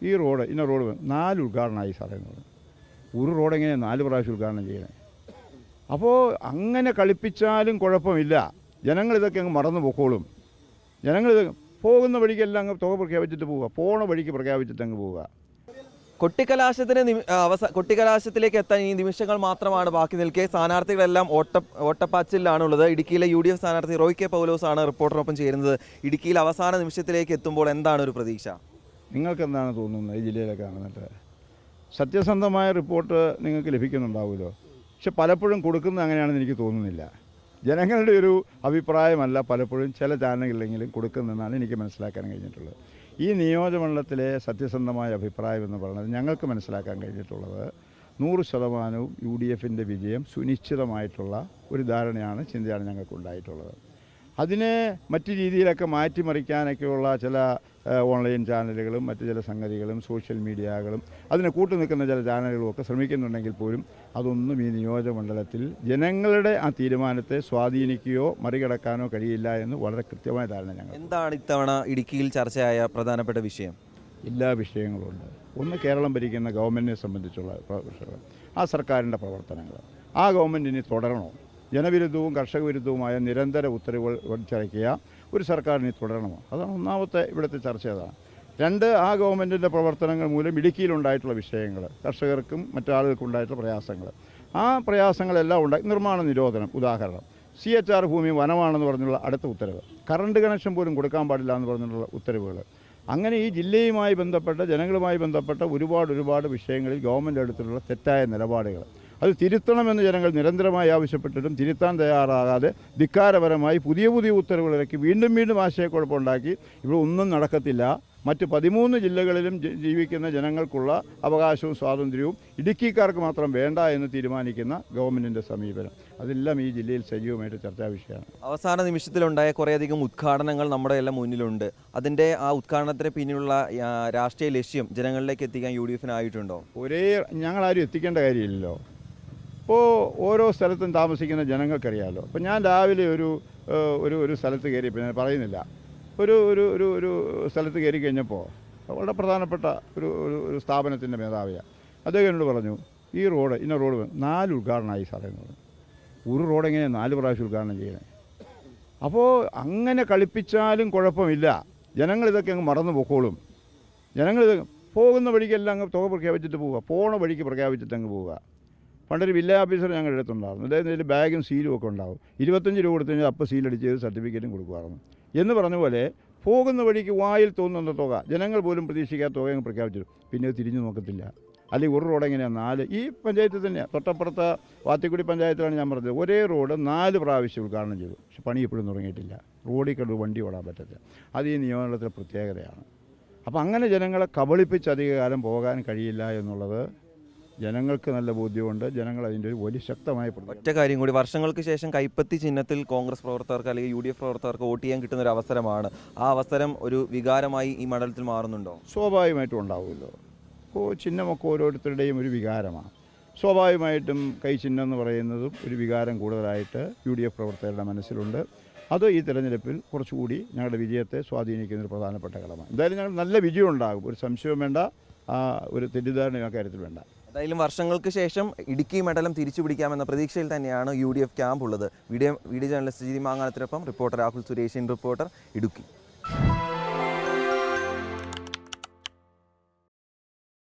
ഈ റോഡ് ഇന്ന റോഡ് 4 ഉദ്ഘാടനമായി സാറേ എന്ന് പറഞ്ഞു. ഒരു റോഡ് എങ്ങനെയാണ് 4 പ്രാവശ്യം ഉദ്ഘാടനം ചെയ്യണേ? അപ്പോൾ അങ്ങനെ കളിപ്പിച്ചാലും കുഴപ്പമില്ല, ജനങ്ങളിതൊക്കെ അങ്ങ് മറന്നു പൊക്കോളും. ജനങ്ങളിത് പോകുന്ന വഴിക്കെല്ലാം അങ്ങ് തുക പ്രഖ്യാപിച്ചിട്ട് പോവുക, പോണ വഴിക്ക് പ്രഖ്യാപിച്ചിട്ട് അങ്ങ് പോവുക. കൊട്ടിക്കലാശത്തിലേക്ക് എത്താൻ ഈ നിമിഷങ്ങൾ മാത്രമാണ് ബാക്കി നിൽക്കെ സ്ഥാനാർത്ഥികളെല്ലാം ഓട്ടപ്പാച്ചിലാണുള്ളത്. ഇടുക്കിയിലെ UDF സ്ഥാനാർത്ഥി റോയ് കെ പൗലോസ് ആണ് റിപ്പോർട്ടറിനൊപ്പം ചേരുന്നത്. ഇടുക്കിയിൽ അവസാന നിമിഷത്തിലേക്ക് എത്തുമ്പോൾ എന്താണ് ഒരു പ്രതീക്ഷ? നിങ്ങൾക്ക് എന്താണ് തോന്നുന്നത്? ഈ ജില്ലയിലൊക്കെ ആണെന്നിട്ട് സത്യസന്ധമായ റിപ്പോർട്ട് നിങ്ങൾക്ക് ലഭിക്കുന്നുണ്ടാവുമല്ലോ. പക്ഷെ പലപ്പോഴും കൊടുക്കുന്നത് അങ്ങനെയാണെന്ന് എനിക്ക് തോന്നുന്നില്ല. ജനങ്ങളുടെ ഒരു അഭിപ്രായമല്ല പലപ്പോഴും ചില ചാനലുകളിലെങ്കിലും കൊടുക്കുന്നതെന്നാണ് എനിക്ക് മനസ്സിലാക്കാൻ കഴിഞ്ഞിട്ടുള്ളത്. ഈ നിയോജകമണ്ഡലത്തിലെ സത്യസന്ധമായ അഭിപ്രായം എന്ന് പറയുന്നത് ഞങ്ങൾക്ക് മനസ്സിലാക്കാൻ കഴിഞ്ഞിട്ടുള്ളത് 100% UDFിൻ്റെ വിജയം സുനിശ്ചിതമായിട്ടുള്ള ഒരു ധാരണയാണ്, ചിന്തയാണ് ഞങ്ങൾക്കുണ്ടായിട്ടുള്ളത്. അതിനെ മറ്റു രീതിയിലൊക്കെ മാറ്റിമറിക്കാനൊക്കെയുള്ള ചില ഓൺലൈൻ ചാനലുകളും മറ്റു ചില സംഗതികളും സോഷ്യൽ മീഡിയകളും അതിനെ കൂട്ടുനിൽക്കുന്ന ചില ചാനലുകളും ഒക്കെ ശ്രമിക്കുന്നുണ്ടെങ്കിൽ പോലും അതൊന്നും ഈ നിയോജകമണ്ഡലത്തിൽ ജനങ്ങളുടെ ആ തീരുമാനത്തെ സ്വാധീനിക്കുകയോ മറികടക്കാനോ കഴിയില്ല എന്ന് വളരെ കൃത്യമായ ധാരണ ഞങ്ങൾ. എന്താണ് ഇത്തവണ ഇടുക്കിയിൽ ചർച്ചയായ പ്രധാനപ്പെട്ട വിഷയം? എല്ലാ വിഷയങ്ങളുമുണ്ട്. ഒന്ന്, കേരളം ഭരിക്കുന്ന ഗവൺമെൻറ്റിനെ സംബന്ധിച്ചുള്ള വിഷയങ്ങൾ, ആ സർക്കാരിൻ്റെ പ്രവർത്തനങ്ങൾ, ആ ഗവൺമെൻറ് ഇനി തുടരണോ? ജനവിരുദ്ധവും കർഷക വിരുദ്ധവുമായ നിരന്തര ഉത്തരവുകൾ വലിച്ചിറക്കിയ ഒരു സർക്കാരിനെ തുടരണമോ? അതാണ് ഒന്നാമത്തെ ഇവിടുത്തെ ചർച്ച. അതാണ്. 2, ആ ഗവൺമെൻറ്റിൻ്റെ പ്രവർത്തനങ്ങൾ മൂലം ഇടുക്കിയിലുണ്ടായിട്ടുള്ള വിഷയങ്ങൾ, കർഷകർക്കും മറ്റാളുകൾക്കും ഉണ്ടായിട്ടുള്ള പ്രയാസങ്ങൾ, ആ പ്രയാസങ്ങളെല്ലാം ഉണ്ടായി. നിർമ്മാണ നിരോധനം ഉദാഹരണം, CHR ഭൂമി വനമാണെന്ന് പറഞ്ഞുള്ള അടുത്ത ഉത്തരവ്, കറണ്ട് കണക്ഷൻ പോലും കൊടുക്കാൻ പാടില്ല എന്ന് പറഞ്ഞിട്ടുള്ള ഉത്തരവുകൾ. അങ്ങനെ ഈ ജില്ലയുമായി ബന്ധപ്പെട്ട ജനങ്ങളുമായി ബന്ധപ്പെട്ട ഒരുപാട് വിഷയങ്ങളിൽ ഗവൺമെൻറ് എടുത്തിട്ടുള്ള തെറ്റായ നിലപാടുകൾ, അത് തിരുത്തണമെന്ന് ജനങ്ങൾ നിരന്തരമായി ആവശ്യപ്പെട്ടിട്ടും തിരുത്താൻ തയ്യാറാകാതെ ധിക്കാരപരമായി പുതിയ ഉത്തരവുകളിറക്കി വീണ്ടും ആശയക്കുഴപ്പമുണ്ടാക്കി ഇവിടെ ഒന്നും നടക്കത്തില്ല. മറ്റ് 13 ജില്ലകളിലും ജീവിക്കുന്ന ജനങ്ങൾക്കുള്ള അവകാശവും സ്വാതന്ത്ര്യവും ഇടുക്കിക്കാർക്ക് മാത്രം വേണ്ട എന്ന് തീരുമാനിക്കുന്ന ഗവൺമെൻറ്റിൻ്റെ സമീപനം, അതെല്ലാം ഈ ജില്ലയിൽ സജീവമായിട്ട് ചർച്ചാ വിഷയമാണ്. അവസാന നിമിഷത്തിലുണ്ടായ കുറേയധികം ഉദ്ഘാടനങ്ങൾ നമ്മുടെ എല്ലാം മുന്നിലുണ്ട്. അതിൻ്റെ ആ ഉദ്ഘാടനത്തിന് പിന്നിലുള്ള രാഷ്ട്രീയ ലക്ഷ്യം ജനങ്ങളിലേക്ക് എത്തിക്കാൻ UDFിനായിട്ടുണ്ടോ? ഞങ്ങളാരും എത്തിക്കേണ്ട കാര്യമില്ലല്ലോ. ഇപ്പോൾ ഓരോ സ്ഥലത്തും താമസിക്കുന്ന ജനങ്ങൾക്കറിയാമല്ലോ. അപ്പോൾ ഞാൻ രാവിലെ ഒരു സ്ഥലത്ത് കയറിയപ്പോൾ, ഞാൻ പറയുന്നില്ല, ഒരു സ്ഥലത്ത് കയറി കഴിഞ്ഞപ്പോൾ വളരെ പ്രധാനപ്പെട്ട ഒരു സ്ഥാപനത്തിൻ്റെ മേധാവിയാണ്. അദ്ദേഹം എന്നോട് പറഞ്ഞു, ഈ റോഡ് ഇന്ന റോഡ് 4 ഉദ്ഘാടനമായി സാറേ എന്ന് പറഞ്ഞു. ഒരു റോഡ് എങ്ങനെയാണ് 4 പ്രാവശ്യം ഉദ്ഘാടനം ചെയ്യണേ? അപ്പോൾ അങ്ങനെ കളിപ്പിച്ചാലും കുഴപ്പമില്ല, ജനങ്ങളിതൊക്കെ അങ്ങ് മറന്നു പൊക്കോളും. ജനങ്ങളിത് പോകുന്ന വഴിക്കെല്ലാം അങ്ങ് തുക പ്രഖ്യാപിച്ചിട്ട് പോവുക, പോണ വഴിക്ക് പ്രഖ്യാപിച്ചിട്ട് അങ്ങ് പോവുക. പണ്ടൊരു വില്ലേജ് ഓഫീസർ ഞങ്ങളുടെ അടുത്തുണ്ടായിരുന്നു. അദ്ദേഹത്തിൻ്റെ ബാഗും സീലും ഒക്കെ ഉണ്ടാവും. 25 രൂപ കൊടുത്തു കഴിഞ്ഞാൽ അപ്പോൾ സീലടിച്ച് ചെയ്ത് സർട്ടിഫിക്കറ്റും കൊടുക്കുമായിരുന്നു. എന്ന് പറഞ്ഞ പോലെ പോകുന്ന വഴിക്ക് വായിൽ തോന്നുന്ന തുക, ജനങ്ങൾ പോലും പ്രതീക്ഷിക്കാത്ത തുക അങ്ങ് പ്രഖ്യാപിച്ചു, പിന്നെ തിരിഞ്ഞു നോക്കത്തില്ല. അല്ലെങ്കിൽ ഒരു റോഡ് എങ്ങനെയാണ് 4, ഈ പഞ്ചായത്തിൽ തന്നെയാണ്, തൊട്ടപ്പുറത്ത് വാത്തിക്കുടി പഞ്ചായത്തിലാണ് ഞാൻ പറഞ്ഞത്, ഒരേ റോഡ് 4 പ്രാവശ്യം ഉദ്ഘാടനം ചെയ്തു. പക്ഷെ പണി ഇപ്പോഴും തുടങ്ങിയിട്ടില്ല. റോഡിൽ കണ്ട് വണ്ടി ഓടാൻ പറ്റത്തില്ല. അത് ഈ നിയമനത്തിലെ പ്രത്യേകതയാണ്. അപ്പോൾ അങ്ങനെ ജനങ്ങളെ കബളിപ്പിച്ച് അധികകാലം പോകാൻ കഴിയില്ല എന്നുള്ളത് ജനങ്ങൾക്ക് നല്ല ബോധ്യമുണ്ട്. ജനങ്ങൾ അതിൻ്റെ ഒരു വലിയ ശക്തമായ ഒറ്റ കാര്യം കൂടി, വർഷങ്ങൾക്ക് ശേഷം കൈപ്പത്തി ചിഹ്നത്തിൽ കോൺഗ്രസ് പ്രവർത്തകർക്ക് അല്ലെങ്കിൽ UDF പ്രവർത്തകർക്ക് വോട്ട് ചെയ്യാൻ കിട്ടുന്ന ഒരു അവസരമാണ്. ആ അവസരം ഒരു വികാരമായി ഈ മണ്ഡലത്തിൽ മാറുന്നുണ്ടോ? സ്വാഭാവികമായിട്ടും ഉണ്ടാവുമല്ലോ. ഇപ്പോൾ ചിഹ്നമൊക്കെ ഓരോരുത്തരുടെയും ഒരു വികാരമാണ്. സ്വാഭാവികമായിട്ടും കൈ ചിഹ്നം എന്ന് പറയുന്നതും ഒരു വികാരം കൂടുതലായിട്ട് UDF പ്രവർത്തകരുടെ മനസ്സിലുണ്ട്. അത് ഈ തെരഞ്ഞെടുപ്പിൽ കുറച്ചുകൂടി ഞങ്ങളുടെ വിജയത്തെ സ്വാധീനിക്കുന്നൊരു പ്രധാനപ്പെട്ട ഘടകമാണ്. എന്തായാലും ഞങ്ങൾ നല്ല വിജയം ഉണ്ടാകും, ഒരു സംശയവും വേണ്ട, ഒരു തെറ്റിദ്ധാരണ കാര്യത്തിൽ വേണ്ട. എന്തായാലും വർഷങ്ങൾക്ക് ശേഷം ഇടുക്കി മണ്ഡലം തിരിച്ചു പിടിക്കാമെന്ന പ്രതീക്ഷയിൽ തന്നെയാണ് UDF ക്യാമ്പ് ഉള്ളത്. വീഡിയോ ജേർണലിസ്റ്റ് ജിതി മാങ്ങാനത്തിനൊപ്പം റിപ്പോർട്ടർ രാഹുൽ സുരേഷിൻ, റിപ്പോർട്ടർ ഇടുക്കി.